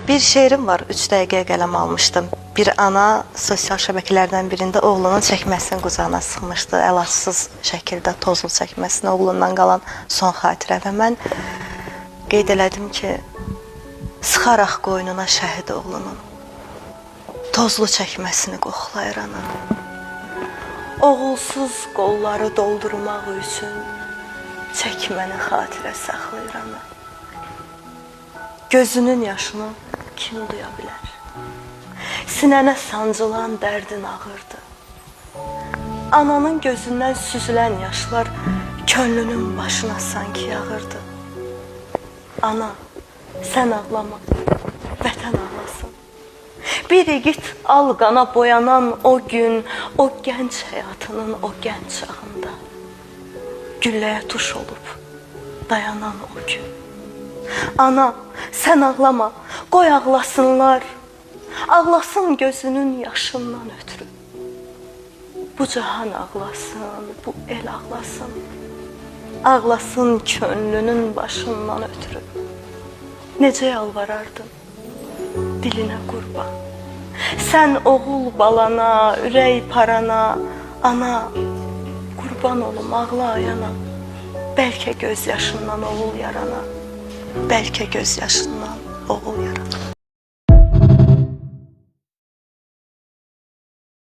Bir şeirim var, 3 dəqiqəyə qələm almışdım. Bir ana sosial şəbəkələrdən birində oğlunun çəkməsini qucağına sıxmışdı. Əlacsız şəkildə tozlu çəkməsini, oğlundan qalan son xatirə. Və mən qeyd elədim ki, sıxaraq qoynuna şəhid oğlunun tozlu çəkməsini qoxlayır ana. Oğulsuz qolları doldurmaq üçün çəkməni xatirə saxlayır ana. Gözünün yaşını kim duya bilər? Sinənə sancılan dərdin ağırdı. Ananın gözündən süzülən yaşlar könlünün başına sanki yağırdı. Ana, sən ağlama, vətən ağlasın. Bir igid al qana boyanan o gün, o gənc həyatının o gənc çağında gülləyə tuş olub dayanan o gün. Ana, sən ağlama, qoy ağlasınlar. Ağlasın gözünün yaşından ötürü. Bu cahan ağlasın, bu el ağlasın. Ağlasın könlünün başından ötürü. Necə yalvarardın dilinə qurban. Sən oğul balana, ürək parana, ana, qurban olum ağla ayana. Bəlkə göz yaşından oğul yarana. Bəlkə göz yaşından oğul yarana.